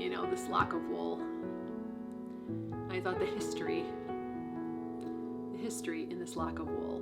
you know, this lock of wool. I thought the history in this lock of wool.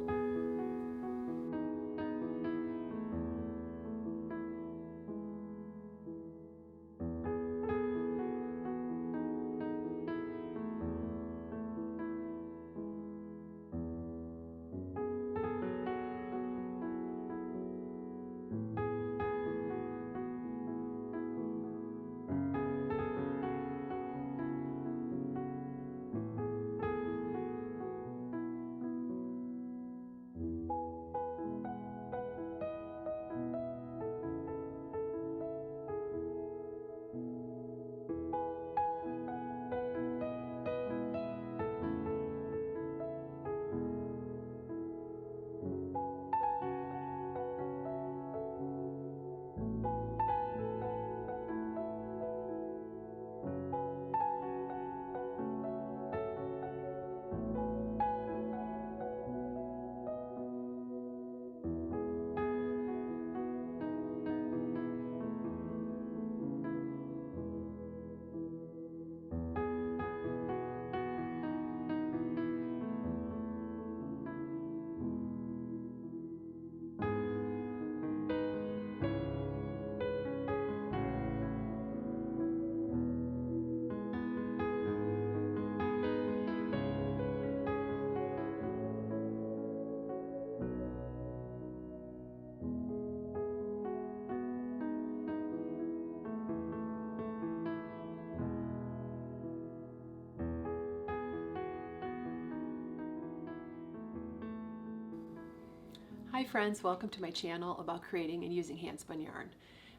Hi friends, welcome to my channel about creating and using hand spun yarn.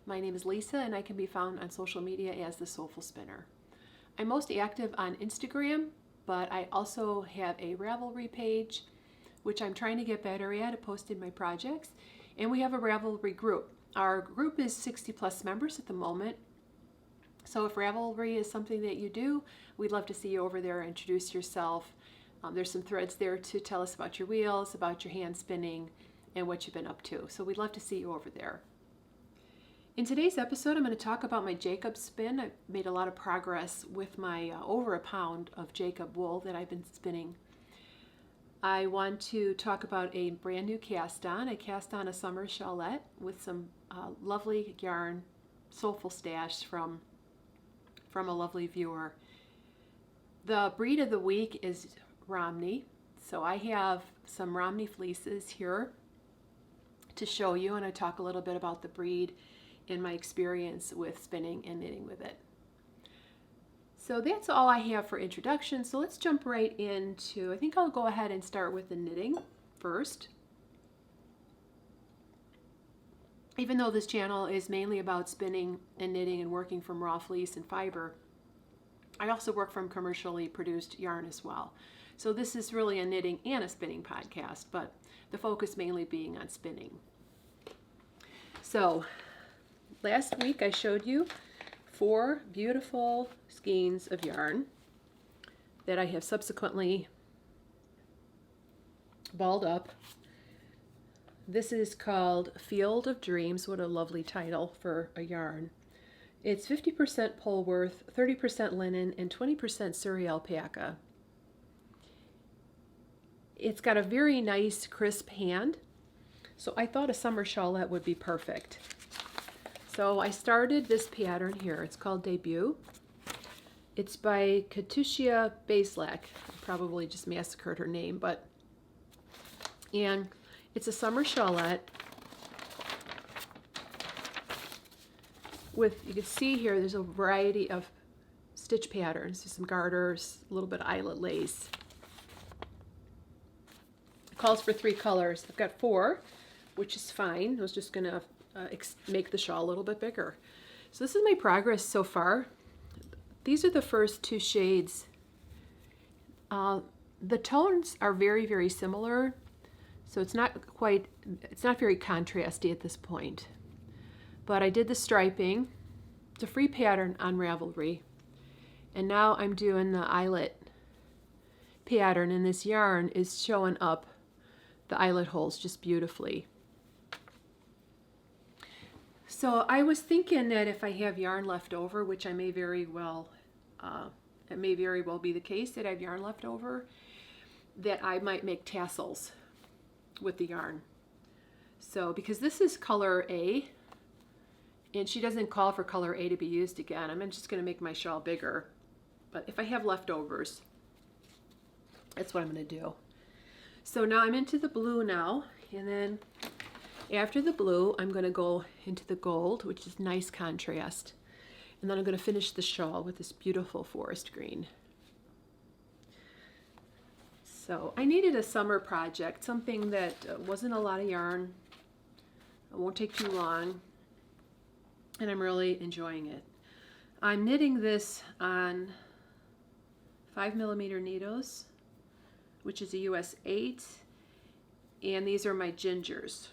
My name is Lisa and I can be found on social media as the Soulful Spinner. I'm most active on Instagram, but I also have a Ravelry page, which I'm trying to get better at posting my projects, and we have a Ravelry group. Our group is 60 plus members at the moment, so if Ravelry is something that you do, we'd love to see you over there. Introduce yourself. There's some threads there to tell us about your wheels, about your hand spinning, and what you've been up to. So we'd love to see you over there. In today's episode, I'm going to talk about my Jacob spin. I've made a lot of progress with my over a pound of Jacob wool that I've been spinning. I want to talk about a brand new cast on. I cast on a summer shawlette with some lovely yarn, soulful stash from a lovely viewer. The breed of the week is Romney. So I have some Romney fleeces here to show you, and I talk a little bit about the breed and my experience with spinning and knitting with it. So that's all I have for introduction. So let's jump right into, I think I'll go ahead and start with the knitting first. Even though this channel is mainly about spinning and knitting and working from raw fleece and fiber, I also work from commercially produced yarn as well. So this is really a knitting and a spinning podcast, but the focus mainly being on spinning. So last week I showed you 4 beautiful skeins of yarn that I have subsequently balled up. This is called Field of Dreams. What a lovely title for a yarn. It's 50% Pullover, 30% linen, and 20% Surrey alpaca. It's got a very nice crisp hand, so I thought a summer shawlette would be perfect. So I started this pattern here. It's called Debut. It's by Katusha Baselak. I probably just massacred her name, and it's a summer shawlette with, you can see here, there's a variety of stitch patterns. There's some garters, a little bit of eyelet lace. Calls for 3 colors. I've got 4, which is fine. I was just going to make the shawl a little bit bigger. So this is my progress so far. These are the first 2 shades. The tones are very, very similar, so it's not very contrasty at this point. But I did the striping. It's a free pattern on Ravelry. And now I'm doing the eyelet pattern, and this yarn is showing up the eyelet holes just beautifully. So I was thinking that if I have yarn left over, which I may very well, it may very well be the case that I have yarn left over, that I might make tassels with the yarn. So because this is color A, and she doesn't call for color A to be used again, I'm just going to make my shawl bigger. But if I have leftovers, that's what I'm going to do. So now I'm into the blue now, and then after the blue, I'm going to go into the gold, which is nice contrast. And then I'm going to finish the shawl with this beautiful forest green. So I needed a summer project, something that wasn't a lot of yarn. It won't take too long, and I'm really enjoying it. I'm knitting this on 5mm needles, which is a US 8, and these are my gingers,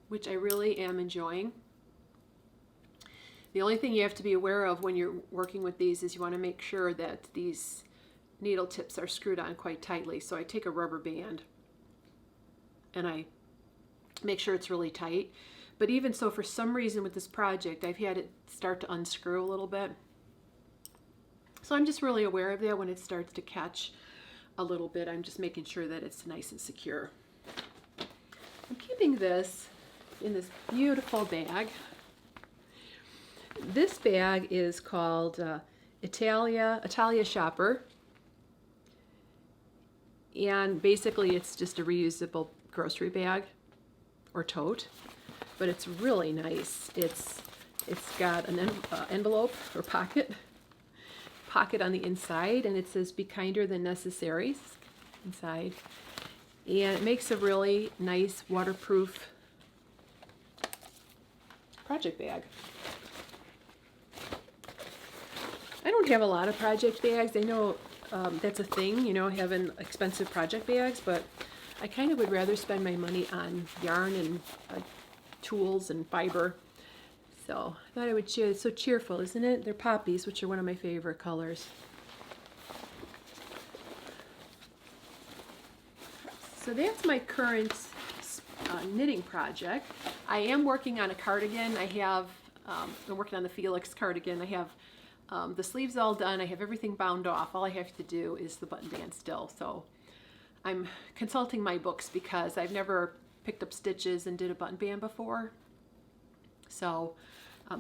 which I really am enjoying. The only thing you have to be aware of when you're working with these is you want to make sure that these needle tips are screwed on quite tightly. So I take a rubber band and I make sure it's really tight. But even so, for some reason with this project, I've had it start to unscrew a little bit. So I'm just really aware of that when it starts to catch a little bit. I'm just making sure that it's nice and secure. I'm keeping this in this beautiful bag. This bag is called Italia Shopper, and basically it's just a reusable grocery bag or tote, but it's really nice. It's got an envelope or pocket on the inside, and it says "Be kinder than necessary" inside, and it makes a really nice waterproof project bag. I don't have a lot of project bags. I know that's a thing, you know, having expensive project bags, but I kind of would rather spend my money on yarn and tools and fiber. So I thought I would share. It's so cheerful, isn't it? They're poppies, which are one of my favorite colors. So that's my current knitting project. I am working on a cardigan. I have, I'm working on the Felix cardigan. I have the sleeves all done. I have everything bound off. All I have to do is the button band still. So I'm consulting my books because I've never picked up stitches and did a button band before. So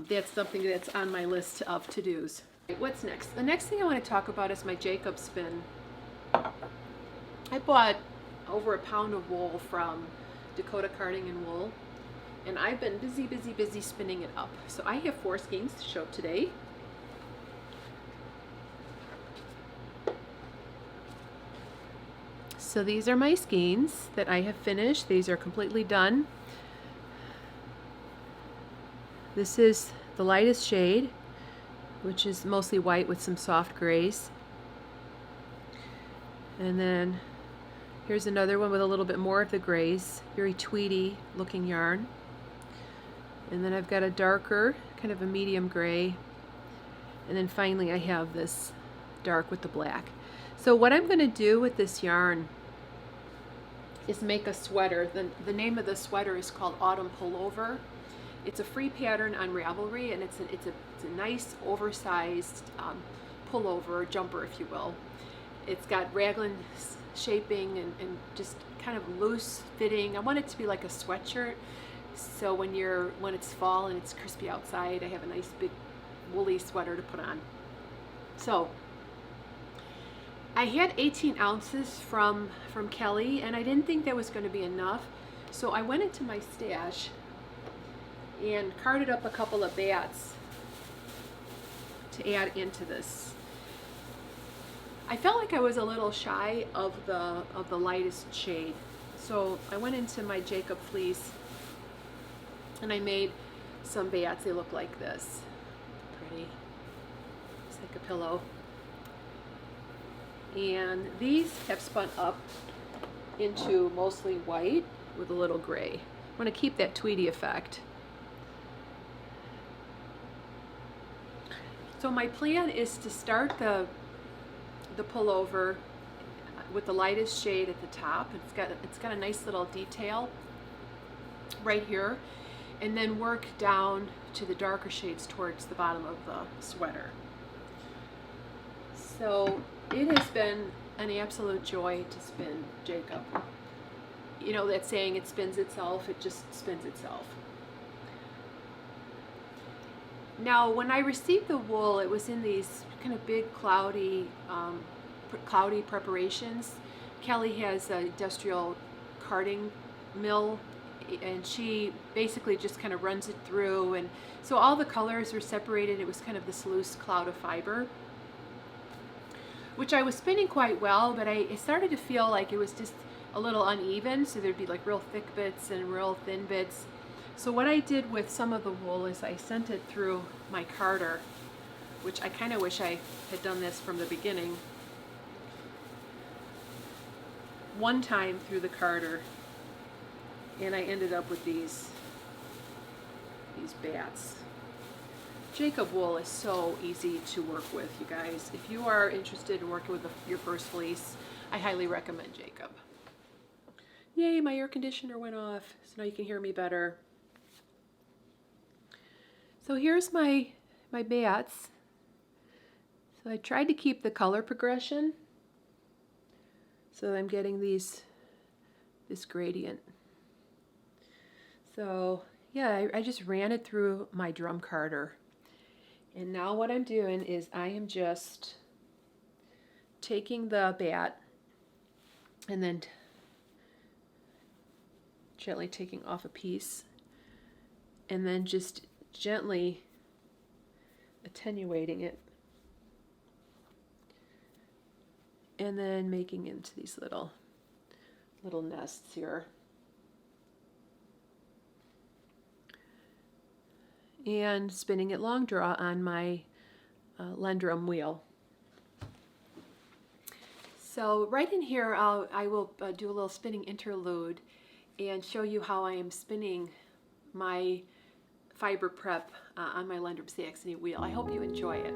that's something that's on my list of to-dos. What's next? The next thing I want to talk about is my Jacob spin. I bought over a pound of wool from Dakota Carding and Wool, and I've been busy spinning it up. So I have 4 skeins to show today. So these are my skeins that I have finished. These are completely done. This is the lightest shade, which is mostly white with some soft grays. And then here's another one with a little bit more of the grays, very tweedy looking yarn. And then I've got a darker, kind of a medium gray. And then finally I have this dark with the black. So what I'm going to do with this yarn is make a sweater. The name of the sweater is called Autumn Pullover. It's a free pattern on Ravelry, and it's a nice oversized pullover, jumper if you will. It's got raglan shaping and just kind of loose fitting. I want it to be like a sweatshirt, so when it's fall and it's crispy outside, I have a nice big woolly sweater to put on. So I had 18 ounces from Kelly, and I didn't think that was going to be enough, so I went into my stash and carded up a couple of bats to add into this. I felt like I was a little shy of the lightest shade, so I went into my Jacob fleece and I made some bats. They look like this. Pretty. It's like a pillow. And these have spun up into mostly white with a little gray. I want to keep that tweedy effect. So my plan is to start the pullover with the lightest shade at the top. It's got a nice little detail right here, and then work down to the darker shades towards the bottom of the sweater. So it has been an absolute joy to spin Jacob. You know that saying, it spins itself, it just spins itself. Now when I received the wool, it was in these kind of big cloudy preparations. Kelly has an industrial carding mill, and she basically just kind of runs it through, and so all the colors were separated. It was kind of this loose cloud of fiber, which I was spinning quite well, but I started to feel like it was just a little uneven, so there'd be like real thick bits and real thin bits. So what I did with some of the wool is I sent it through my carder, which I kind of wish I had done this from the beginning. One time through the carder, and I ended up with these bats. Jacob wool is so easy to work with, you guys. If you are interested in working with your first fleece, I highly recommend Jacob. Yay, my air conditioner went off, so now you can hear me better. So here's my bats. So I tried to keep the color progression, so I'm getting this gradient. So yeah, I just ran it through my drum carder. And now what I'm doing is I am just taking the bat and then gently taking off a piece, and then just gently attenuating it, and then making into these little nests here. And spinning it long draw on my Lendrum wheel. So right in here, I will do a little spinning interlude and show you how I am spinning my fiber prep on my Lendrum Saxony wheel. I hope you enjoy it.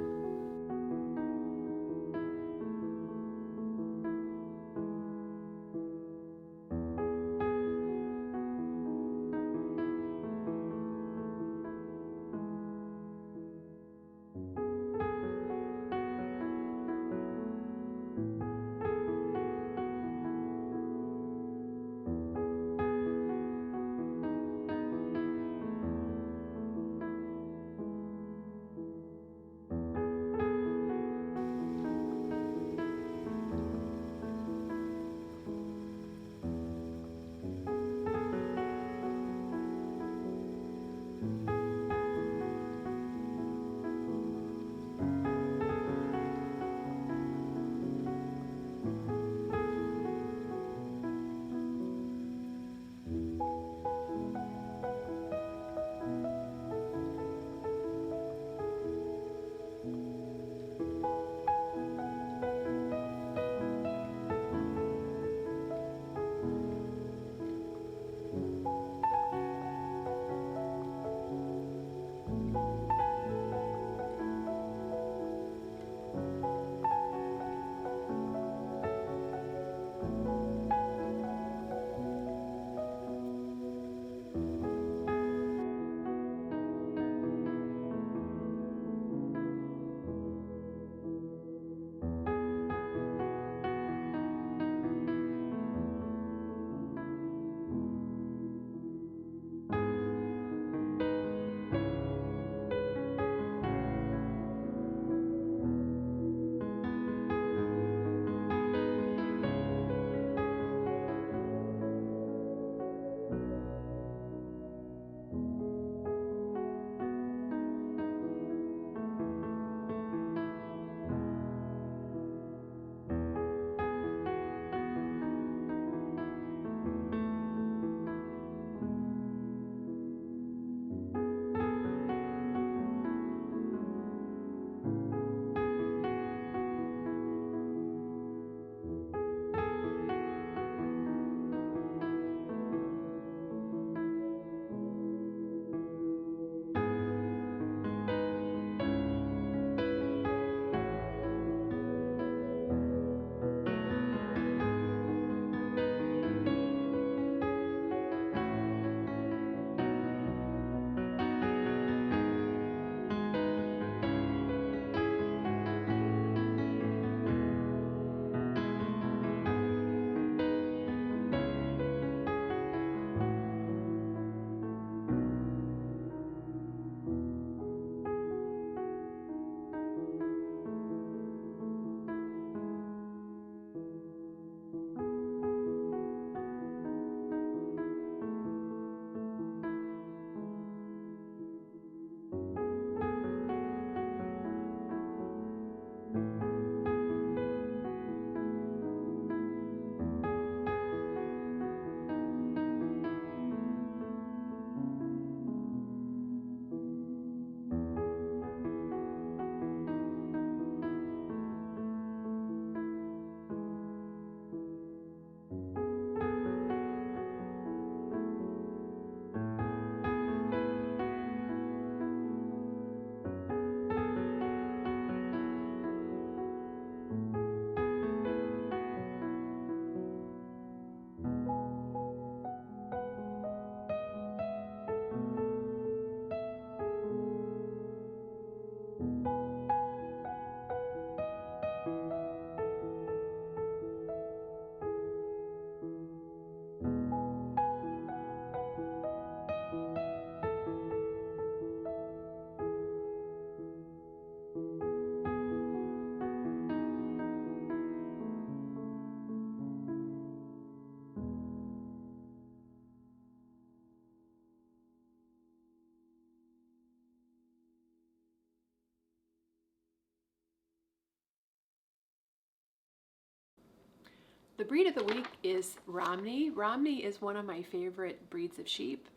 The breed of the week is Romney. Romney is one of my favorite breeds of sheep,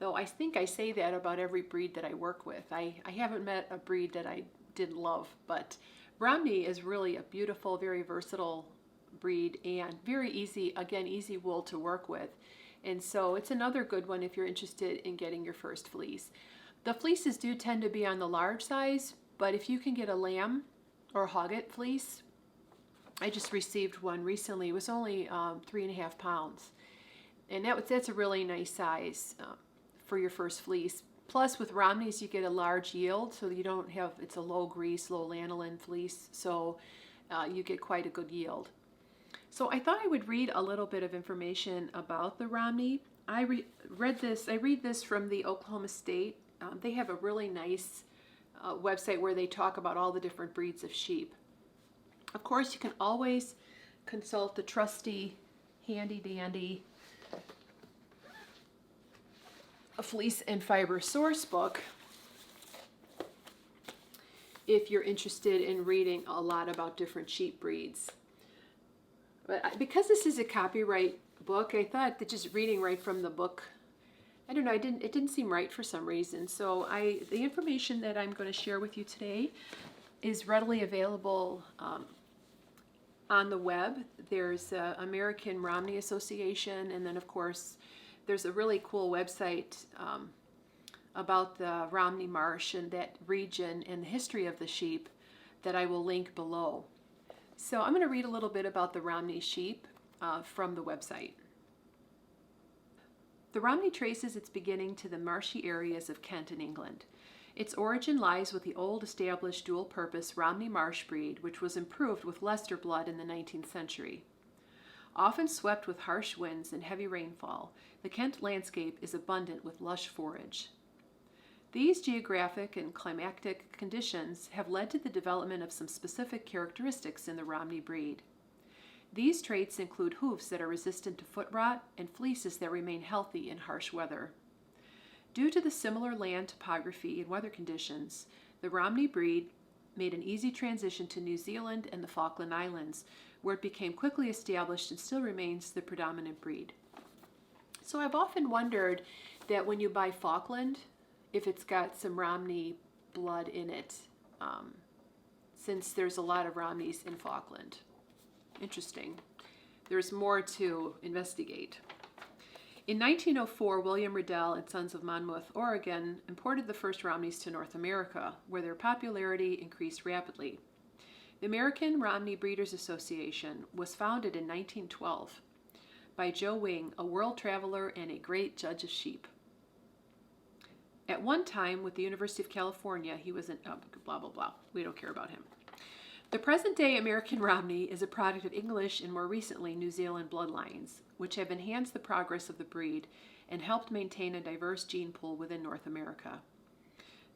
though I think I say that about every breed that I work with. I haven't met a breed that I didn't love, but Romney is really a beautiful, very versatile breed and very easy, again, easy wool to work with. And so it's another good one if you're interested in getting your first fleece. The fleeces do tend to be on the large size, but if you can get a lamb or hogget fleece, I just received one recently. It was only 3.5 pounds. And that's a really nice size for your first fleece. Plus with Romneys you get a large yield, so you don't have, it's a low grease, low lanolin fleece, so you get quite a good yield. So I thought I would read a little bit of information about the Romney. I read this from the Oklahoma State. They have a really nice website where they talk about all the different breeds of sheep. Of course, you can always consult the trusty, handy-dandy Fleece and Fiber Source book if you're interested in reading a lot about different sheep breeds. But because this is a copyright book, I thought that just reading right from the book, I don't know, it didn't seem right for some reason. So the information that I'm going to share with you today is readily available on the web. There's American Romney Association, and then of course there's a really cool website about the Romney Marsh and that region and the history of the sheep that I will link below. So I'm going to read a little bit about the Romney sheep from the website. The Romney traces its beginning to the marshy areas of Kent in England. Its origin lies with the old established dual-purpose Romney Marsh breed, which was improved with Leicester blood in the 19th century. Often swept with harsh winds and heavy rainfall, the Kent landscape is abundant with lush forage. These geographic and climatic conditions have led to the development of some specific characteristics in the Romney breed. These traits include hoofs that are resistant to foot rot and fleeces that remain healthy in harsh weather. Due to the similar land topography and weather conditions, the Romney breed made an easy transition to New Zealand and the Falkland Islands, where it became quickly established and still remains the predominant breed. So I've often wondered that when you buy Falkland, if it's got some Romney blood in it, since there's a lot of Romneys in Falkland. Interesting. There's more to investigate. In 1904, William Riddell and Sons of Monmouth, Oregon, imported the first Romneys to North America, where their popularity increased rapidly. The American Romney Breeders Association was founded in 1912 by Joe Wing, a world traveler and a great judge of sheep. At one time, with the University of California, he was an blah, blah, blah. We don't care about him. The present-day American Romney is a product of English and more recently New Zealand bloodlines, which have enhanced the progress of the breed and helped maintain a diverse gene pool within North America.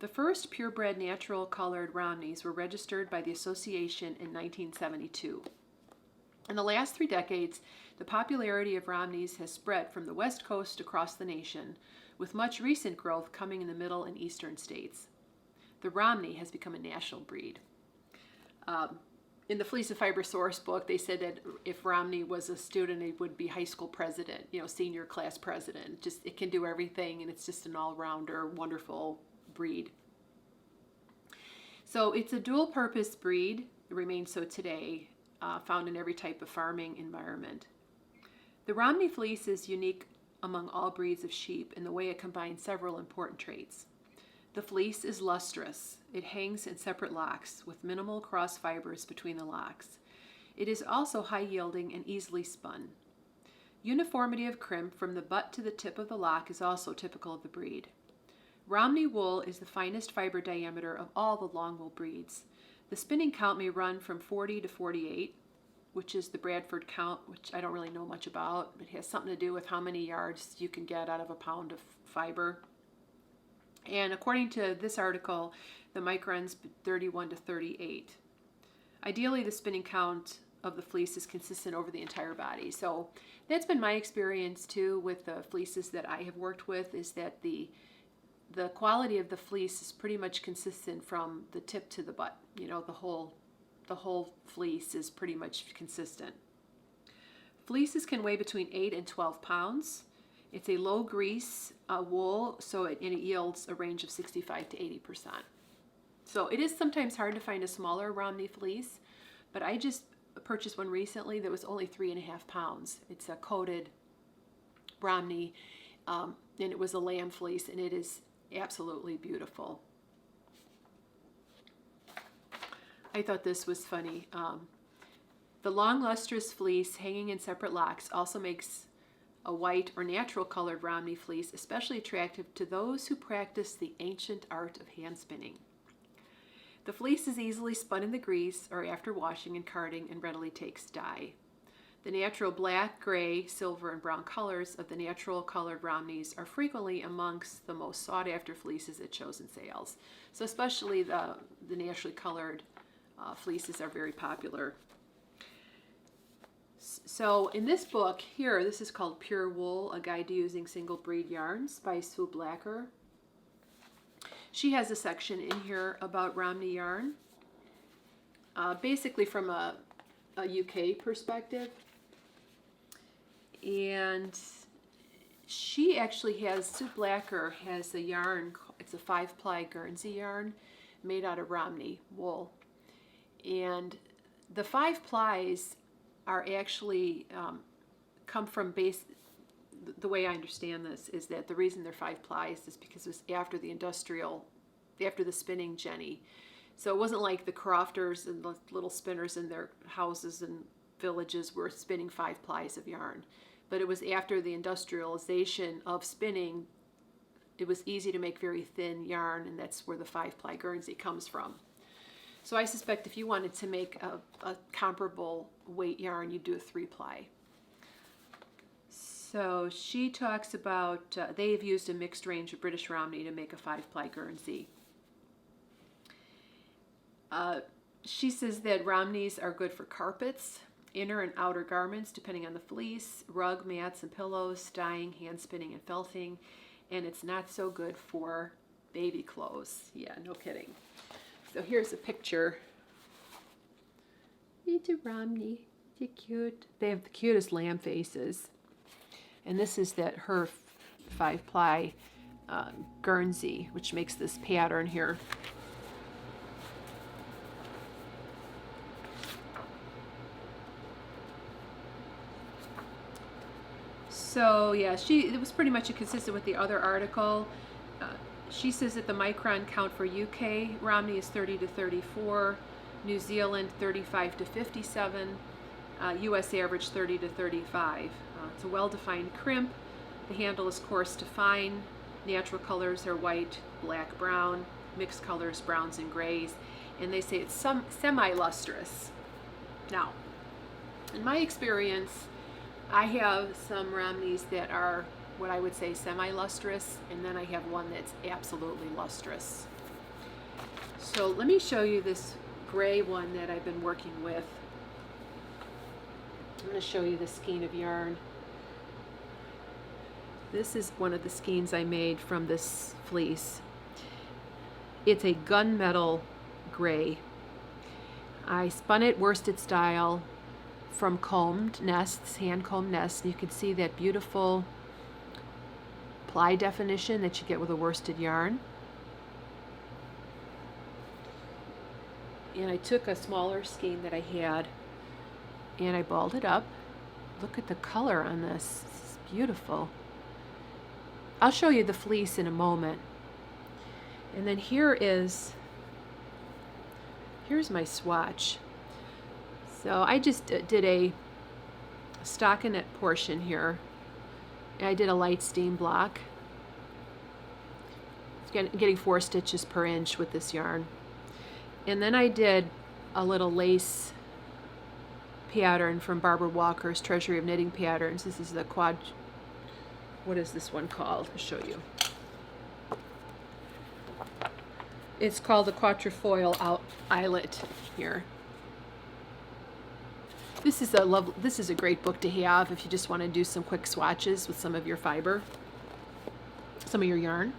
The first purebred natural colored Romneys were registered by the association in 1972. In the last 3 decades, the popularity of Romneys has spread from the West Coast across the nation, with much recent growth coming in the middle and eastern states. The Romney has become a national breed. In the Fleece and Fiber Source book, they said that if Romney was a student, it would be high school president, senior class president. Just, it can do everything, and it's just an all-rounder, wonderful breed. So it's a dual-purpose breed. It remains so today, found in every type of farming environment. The Romney fleece is unique among all breeds of sheep in the way it combines several important traits. The fleece is lustrous. It hangs in separate locks with minimal cross fibers between the locks. It is also high-yielding and easily spun. Uniformity of crimp from the butt to the tip of the lock is also typical of the breed. Romney wool is the finest fiber diameter of all the long wool breeds. The spinning count may run from 40 to 48, which is the Bradford count, which I don't really know much about. It has something to do with how many yards you can get out of a pound of fiber. And according to this article, the micron's 31 to 38. Ideally, the spinning count of the fleece is consistent over the entire body. So that's been my experience too with the fleeces that I have worked with, is that the quality of the fleece is pretty much consistent from the tip to the butt. You know, the whole fleece is pretty much consistent. Fleeces can weigh between 8 and 12 pounds. It's a low grease wool, so it yields a range of 65 to 80%. So it is sometimes hard to find a smaller Romney fleece, but I just purchased one recently that was only 3.5 pounds. It's a coated Romney, and it was a lamb fleece, and it is absolutely beautiful. I thought this was funny. The long lustrous fleece hanging in separate locks also makes a white or natural colored Romney fleece especially attractive to those who practice the ancient art of hand spinning. The fleece is easily spun in the grease or after washing and carding and readily takes dye. The natural black, gray, silver, and brown colors of the natural colored Romneys are frequently amongst the most sought after fleeces at shows and sales. So especially the naturally colored fleeces are very popular. So in this book here, this is called Pure Wool, A Guide to Using Single Breed Yarns by Sue Blacker. She has a section in here about Romney yarn, basically from a UK perspective. And she actually has, Sue Blacker has a yarn, it's a 5-ply Guernsey yarn made out of Romney wool. And the 5 plies are actually come from the way I understand this is that the reason they're 5 plies is because it was after the spinning jenny. So it wasn't like the crofters and the little spinners in their houses and villages were spinning 5 plies of yarn. But it was after the industrialization of spinning, it was easy to make very thin yarn, and that's where the 5-ply Guernsey comes from. So I suspect if you wanted to make a comparable weight yarn, you'd do a 3-ply. So she talks about, they have used a mixed range of British Romney to make a 5-ply Guernsey. She says that Romneys are good for carpets, inner and outer garments, depending on the fleece, rug, mats, and pillows, dyeing, hand spinning, and felting. And it's not so good for baby clothes. Yeah, no kidding. So here's a picture. It's a Romney. They're cute. They have the cutest lamb faces. And this is her 5-ply Guernsey, which makes this pattern here. So yeah, it was pretty much consistent with the other article. She says that the micron count for UK Romney is 30 to 34, New Zealand 35 to 57, US average 30 to 35. It's a well-defined crimp. The handle is coarse to fine. Natural colors are white, black, brown, mixed colors, browns and grays, and they say it's semi-lustrous. Now, in my experience, I have some Romneys that are what I would say semi-lustrous, and then I have one that's absolutely lustrous. So let me show you this gray one that I've been working with. I'm going to show you the skein of yarn. This is one of the skeins I made from this fleece. It's a gunmetal gray. I spun it worsted style from combed nests, hand combed nests. You can see that beautiful ply definition that you get with a worsted yarn. And I took a smaller skein that I had and I balled it up. Look at the color on this. It's beautiful. I'll show you the fleece in a moment. And then here's my swatch. So I just did a stockinette portion here. I did a light steam block. It's getting 4 stitches per inch with this yarn. And then I did a little lace pattern from Barbara Walker's Treasury of Knitting Patterns. This is the what is this one called? I'll show you. It's called the Quatrefoil Eyelet here. This is a great book to have if you just want to do some quick swatches with some of your fiber, some of your yarn.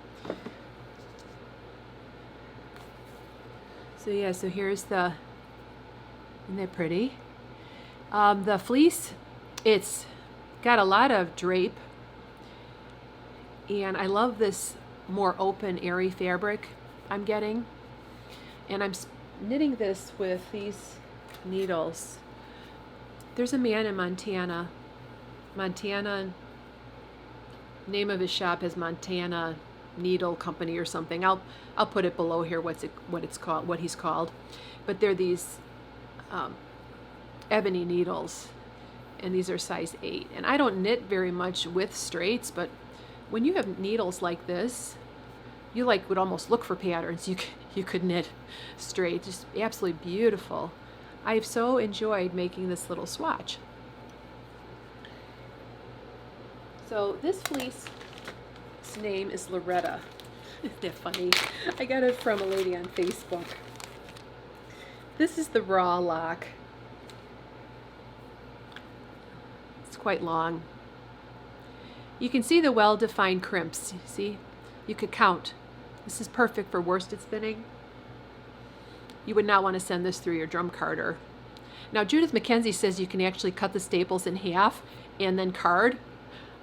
So yeah, so here's isn't that pretty? The fleece, it's got a lot of drape, and I love this more open, airy fabric I'm getting. And I'm knitting this with these needles. There's a man in Montana, name of his shop is Montana Needle Company or something. I'll put it below here what he's called. But they're these ebony needles, and these are size 8. And I don't knit very much with straights, but when you have needles like this, you would almost look for patterns you could knit straight. Just absolutely beautiful. I've so enjoyed making this little swatch. So this fleece's name is Loretta. Isn't that funny? I got it from a lady on Facebook. This is the raw lock. It's quite long. You can see the well-defined crimps. See? You could count. This is perfect for worsted spinning. You would not want to send this through your drum carder. Now, Judith McKenzie says you can actually cut the staples in half and then card.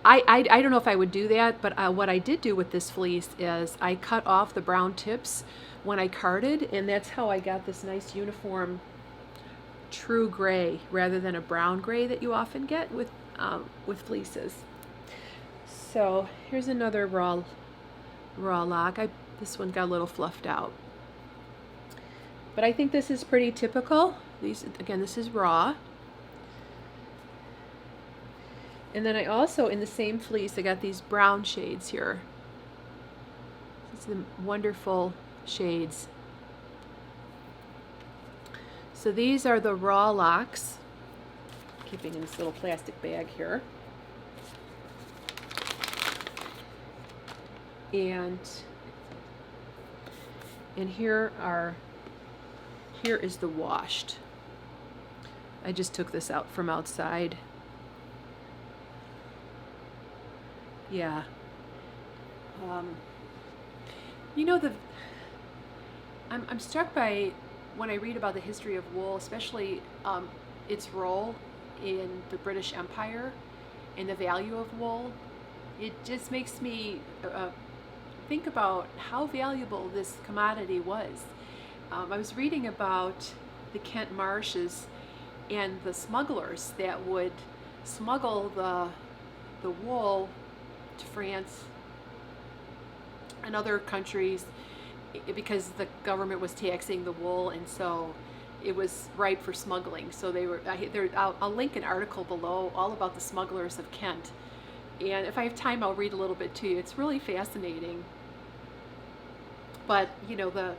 I don't know if I would do that, but what I did do with this fleece is I cut off the brown tips when I carded, and that's how I got this nice uniform true gray rather than a brown gray that you often get with fleeces. So here's another raw lock. This one got a little fluffed out. But I think this is pretty typical. Again, this is raw. And then I also, in the same fleece, I got these brown shades here. These are the wonderful shades. So these are the raw locks. Keeping in this little plastic bag here. And here is the washed. I just took this out from outside. Yeah. You know, I'm struck by when I read about the history of wool, especially its role in the British Empire and the value of wool. It just makes me think about how valuable this commodity was. I was reading about the Kent Marshes and the smugglers that would smuggle the wool to France and other countries because the government was taxing the wool, and so it was ripe for smuggling. So I'll link an article below all about the smugglers of Kent, and if I have time I'll read a little bit to you. It's really fascinating. But you know, the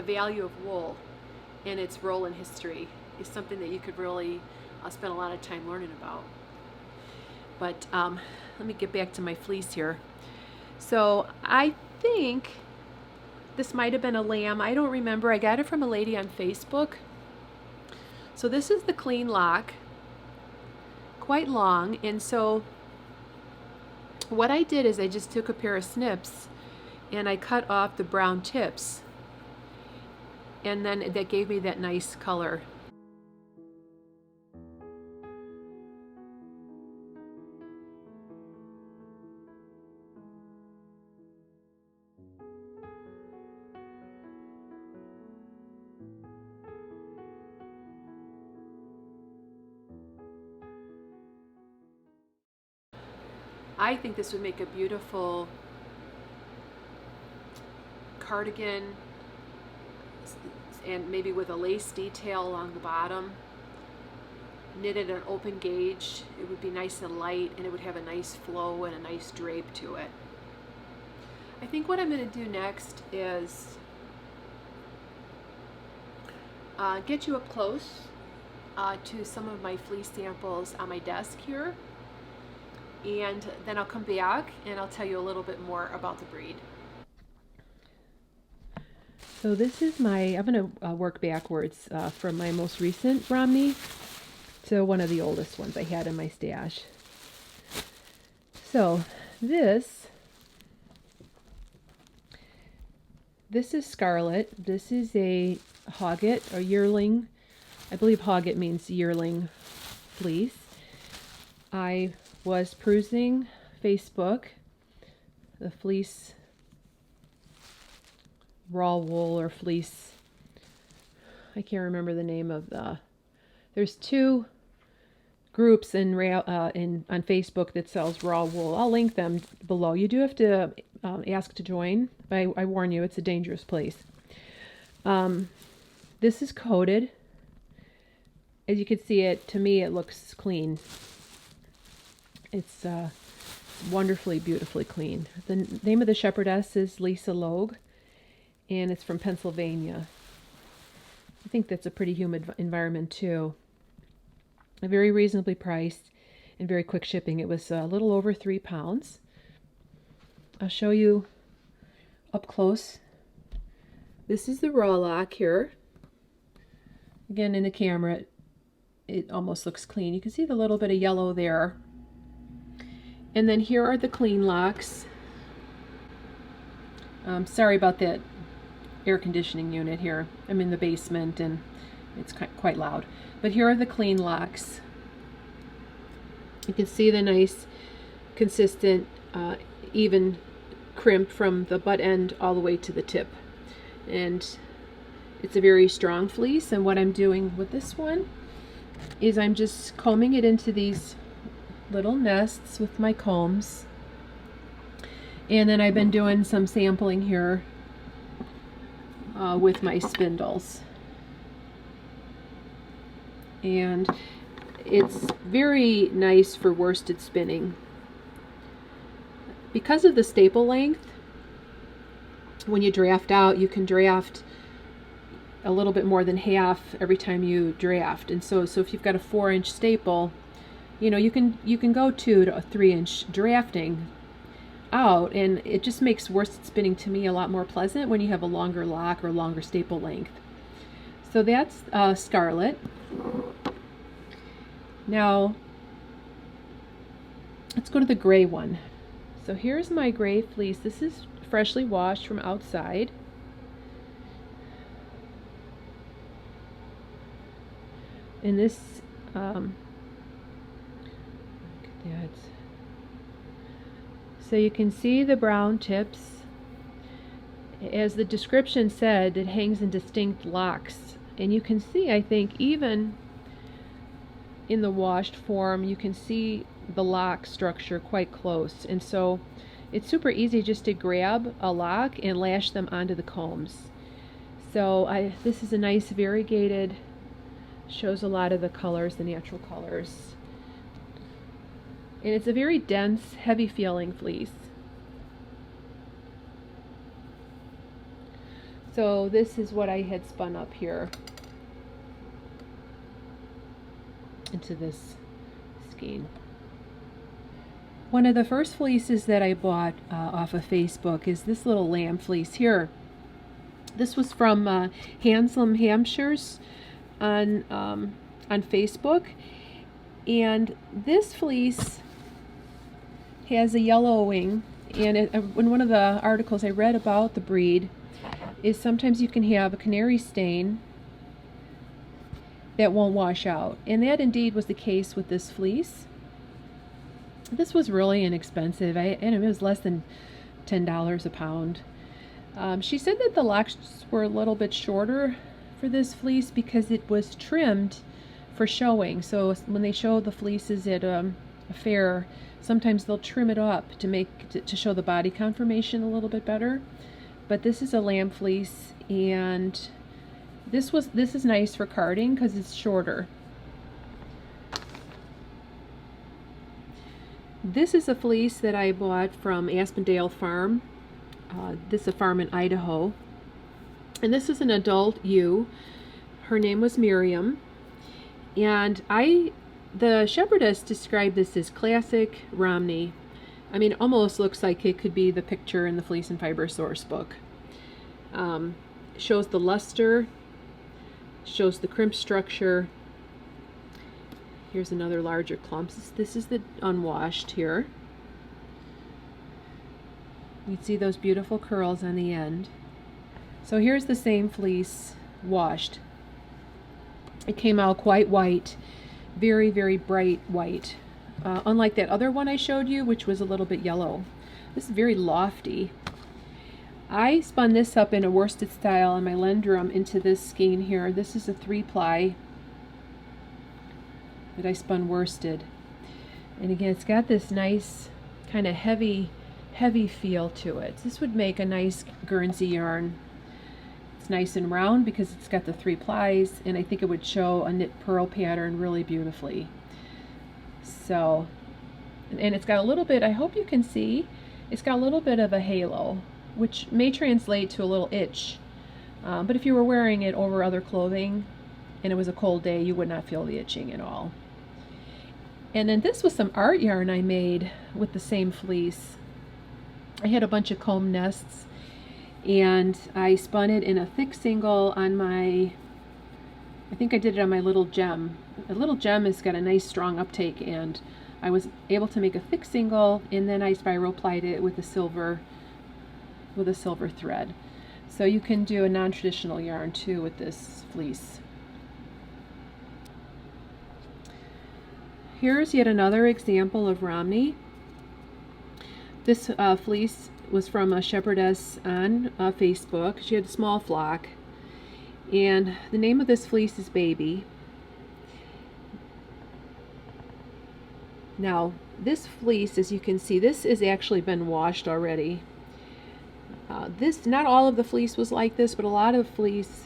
value of wool and its role in history is something that you could really spend a lot of time learning about. But let me get back to my fleece here. So I think this might have been a lamb. I don't remember. I got it from a lady on Facebook. So this is the clean lock, quite long. And so what I did is I just took a pair of snips and I cut off the brown tips. And then that gave me that nice color. I think this would make a beautiful cardigan, and maybe with a lace detail along the bottom, knitted an open gauge. It would be nice and light, and it would have a nice flow and a nice drape to it. I think what I'm going to do next is get you up close to some of my fleece samples on my desk here, and then I'll come back and I'll tell you a little bit more about the breed. So this is I'm going to work backwards from my most recent Romney to one of the oldest ones I had in my stash. So this is Scarlet. This is a Hogget, or yearling. I believe Hogget means yearling fleece. I was perusing Facebook, the fleece raw wool or fleece. I can't remember the name of there's two groups on Facebook that sells raw wool. I'll link them below. You do have to ask to join. I warn you, it's a dangerous place. This is coated. As you can see, to me it looks clean. It's wonderfully, beautifully clean. The name of the shepherdess is Lisa Logue, and it's from Pennsylvania. I think that's a pretty humid environment too. Very reasonably priced and very quick shipping. It was a little over 3 pounds. I'll show you up close. This is the raw lock here. Again, in the camera, it almost looks clean. You can see the little bit of yellow there. And then here are the clean locks. Sorry about that air conditioning unit here. I'm in the basement and it's quite loud. But here are the clean locks. You can see the nice, consistent, even crimp from the butt end all the way to the tip. And it's a very strong fleece, and what I'm doing with this one is I'm just combing it into these little nests with my combs. And then I've been doing some sampling here with my spindles. And it's very nice for worsted spinning. Because of the staple length, when you draft out, you can draft a little bit more than half every time you draft. And so if you've got a 4-inch staple, you know, you can go 2 to 3-inch drafting out, and it just makes worsted spinning to me a lot more pleasant when you have a longer lock or longer staple length. So that's Scarlet. Now let's go to the gray one. So here's my gray fleece. This is freshly washed from outside. And this, look at that. So you can see the brown tips. As the description said, it hangs in distinct locks. And you can see, I think, even in the washed form, you can see the lock structure quite close. And so it's super easy just to grab a lock and lash them onto the combs. So this is a nice variegated, shows a lot of the colors, the natural colors. And it's a very dense, heavy feeling fleece. So this is what I had spun up here into this skein. One of the first fleeces that I bought off of Facebook is this little lamb fleece here. This was from Handsome Hampshires on Facebook, and this fleece has a yellowing, and in one of the articles I read about the breed is sometimes you can have a canary stain that won't wash out, and that indeed was the case with this fleece. This was really inexpensive, and it was less than $10 a pound. She said that the locks were a little bit shorter for this fleece because it was trimmed for showing. So when they show the fleeces at a fair, sometimes they'll trim it up to show the body conformation a little bit better. But this is a lamb fleece, and this is nice for carding because it's shorter. This is a fleece that I bought from Aspendale Farm This is a farm in Idaho. And this is an adult ewe. Her name was Miriam. And the shepherdess described this as classic Romney. I mean, it almost looks like it could be the picture in the Fleece and Fiber source book. Shows the luster, shows the crimp structure. Here's another larger clump. This is the unwashed here. You can see those beautiful curls on the end. So here's the same fleece washed. It came out quite white, very, very bright white. Unlike that other one I showed you, which was a little bit yellow. This is very lofty. I spun this up in a worsted style on my Lendrum into this skein here. This is a 3-ply that I spun worsted. And again, it's got this nice kind of heavy feel to it. This would make a nice Guernsey yarn. It's nice and round because it's got the 3 plies, and I think it would show a knit purl pattern really beautifully. So, and it's got a little bit, I hope you can see, it's got a little bit of a halo, which may translate to a little itch. But if you were wearing it over other clothing and it was a cold day, you would not feel the itching at all. And then this was some art yarn I made with the same fleece. I had a bunch of comb nests, and I spun it in a thick single on my, I think I did it on my Little Gem. A Little Gem has got a nice strong uptake, and I was able to make a thick single, and then I spiral plied it with a silver thread. So you can do a non-traditional yarn too with this fleece. Here's yet another example of Romney. This fleece was from a shepherdess on Facebook. She had a small flock, and the name of this fleece is Baby. Now this fleece, as you can see, this has actually been washed already. Not all of the fleece was like this, but a lot of fleece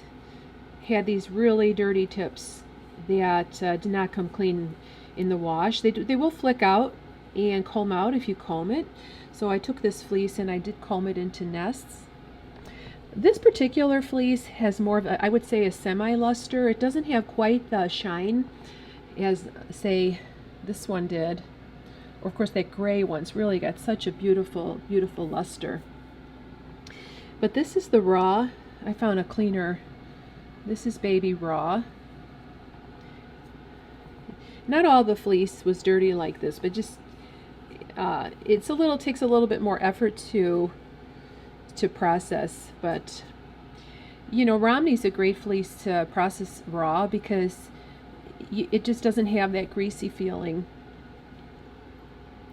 had these really dirty tips that did not come clean in the wash. They will flick out and comb out if you comb it. So I took this fleece and I did comb it into nests. This particular fleece has more of a, I would say, a semi-luster. It doesn't have quite the shine as, say, this one did. Or of course that gray one's really got such a beautiful, beautiful luster. But this is the raw. I found a cleaner. This is Baby Raw. Not all the fleece was dirty like this, but just takes a little bit more effort to process. But you know, Romney's a great fleece to process raw because it just doesn't have that greasy feeling.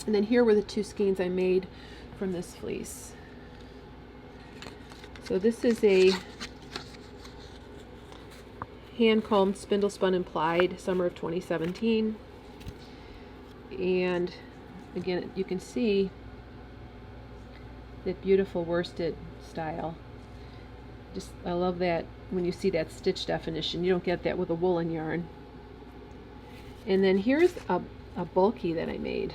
And then here were the 2 skeins I made from this fleece. So this is a hand-combed, spindle spun and plied, summer of 2017. And again, you can see that beautiful worsted style. Just, I love that when you see that stitch definition. You don't get that with a woolen yarn. And then here's a bulky that I made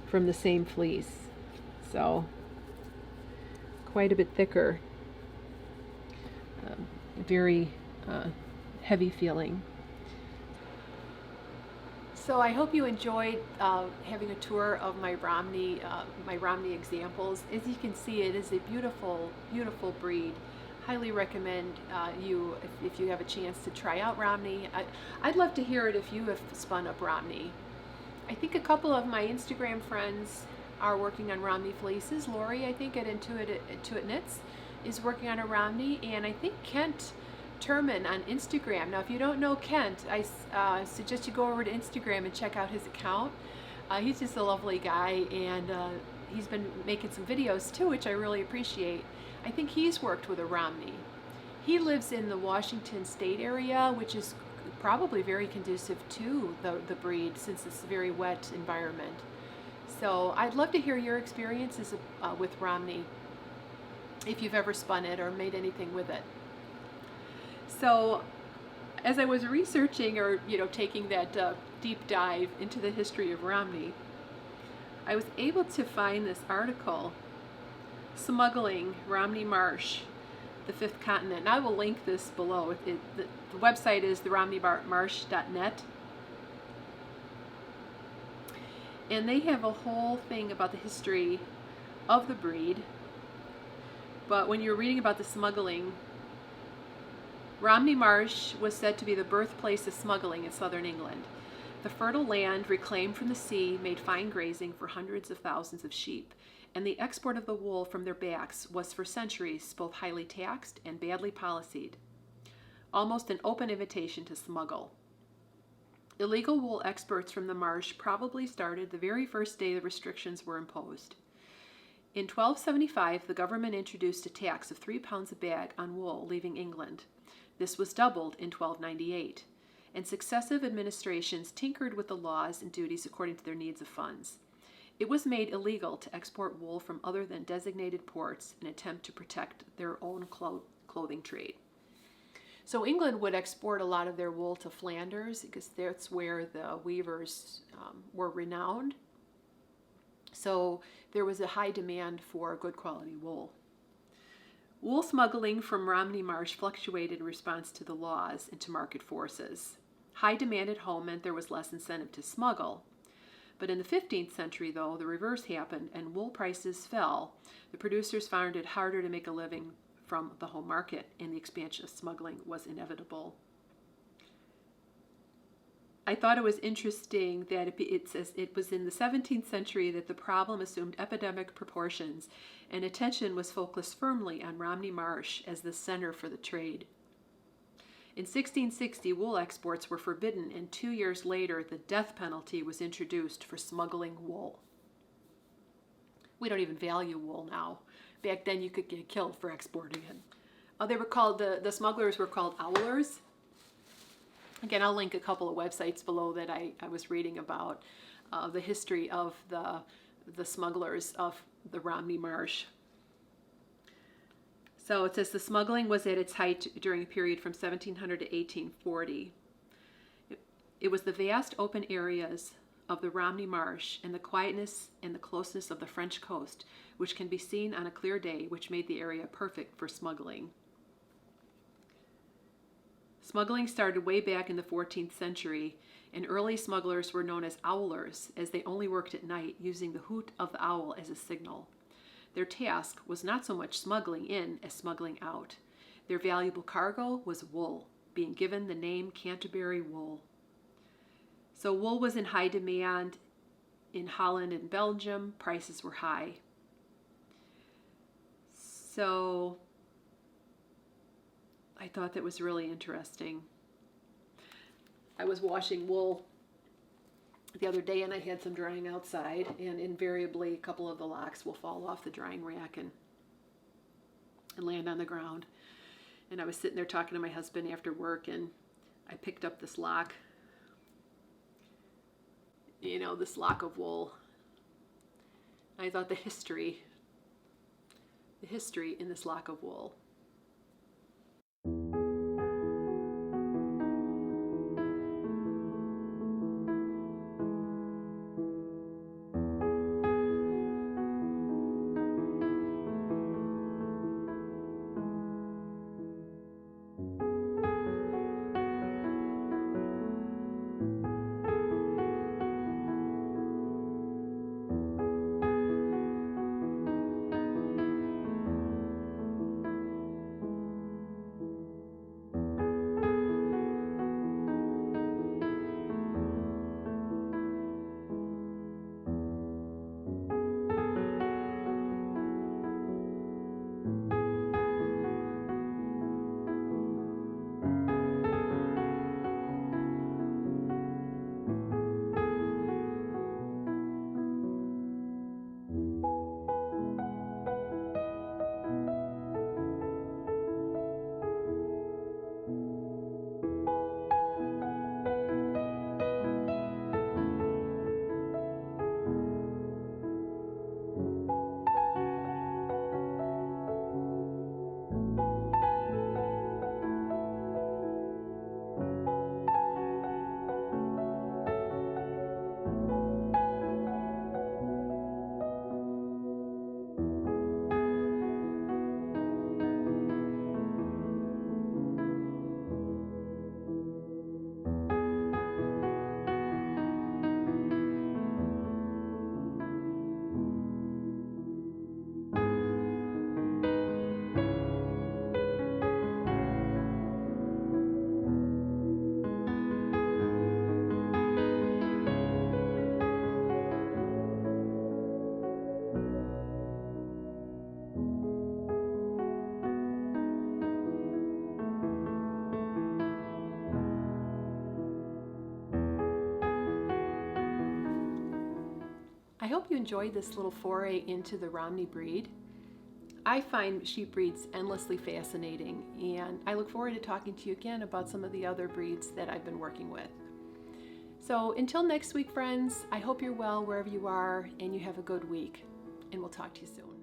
from the same fleece. So quite a bit thicker, very heavy feeling. So I hope you enjoyed having a tour of my Romney examples. As you can see, it is a beautiful, beautiful breed. Highly recommend you, if you have a chance, to try out Romney. I'd love to hear it if you have spun up Romney. I think a couple of my Instagram friends are working on Romney fleeces. Lori, I think, at Intuit Knits is working on a Romney, and I think Kent Turman on Instagram. Now, if you don't know Kent, I suggest you go over to Instagram and check out his account. He's just a lovely guy, and he's been making some videos too, which I really appreciate. I think he's worked with a Romney. He lives in the Washington State area, which is probably very conducive to the breed, since it's a very wet environment. So I'd love to hear your experiences with Romney, if you've ever spun it or made anything with it. So as I was researching, or taking that deep dive into the history of Romney, I was able to find this article Smuggling, Romney Marsh, the Fifth Continent. And I will link this below. The website is theromneymarsh.net. And they have a whole thing about the history of the breed. But when you're reading about the smuggling, Romney Marsh was said to be the birthplace of smuggling in southern England. The fertile land reclaimed from the sea made fine grazing for hundreds of thousands of sheep, and the export of the wool from their backs was for centuries both highly taxed and badly policied. Almost an open invitation to smuggle. Illegal wool exports from the Marsh probably started the very first day the restrictions were imposed. In 1275, the government introduced a tax of 3 pounds a bag on wool leaving England. This was doubled in 1298, and successive administrations tinkered with the laws and duties according to their needs of funds. It was made illegal to export wool from other than designated ports in an attempt to protect their own clothing trade. So England would export a lot of their wool to Flanders because that's where the weavers were renowned. So there was a high demand for good quality wool. Wool smuggling from Romney Marsh fluctuated in response to the laws and to market forces. High demand at home meant there was less incentive to smuggle. But in the 15th century, though, the reverse happened and wool prices fell. The producers found it harder to make a living from the home market, and the expansion of smuggling was inevitable. I thought it was interesting that it says it was in the 17th century that the problem assumed epidemic proportions, and attention was focused firmly on Romney Marsh as the center for the trade. In 1660, wool exports were forbidden, and 2 years later, the death penalty was introduced for smuggling wool. We don't even value wool now. Back then, you could get killed for exporting it. They were called, the smugglers were called owlers. Again, I'll link a couple of websites below that I was reading about the history of the smugglers of the Romney Marsh. So it says the smuggling was at its height during a period from 1700 to 1840. It was the vast open areas of the Romney Marsh and the quietness and the closeness of the French coast, which can be seen on a clear day, which made the area perfect for smuggling. Smuggling started way back in the 14th century, and early smugglers were known as owlers, as they only worked at night, using the hoot of the owl as a signal. Their task was not so much smuggling in as smuggling out. Their valuable cargo was wool, being given the name Canterbury wool. So wool was in high demand in Holland and Belgium. Prices were high. So I thought that was really interesting. I was washing wool the other day and I had some drying outside, and invariably a couple of the locks will fall off the drying rack and land on the ground. And I was sitting there talking to my husband after work, and I picked up this lock, this lock of wool. I thought the history in this lock of wool. I hope you enjoyed this little foray into the Romney breed. I find sheep breeds endlessly fascinating, and I look forward to talking to you again about some of the other breeds that I've been working with. So until next week, friends, I hope you're well wherever you are and you have a good week, and we'll talk to you soon.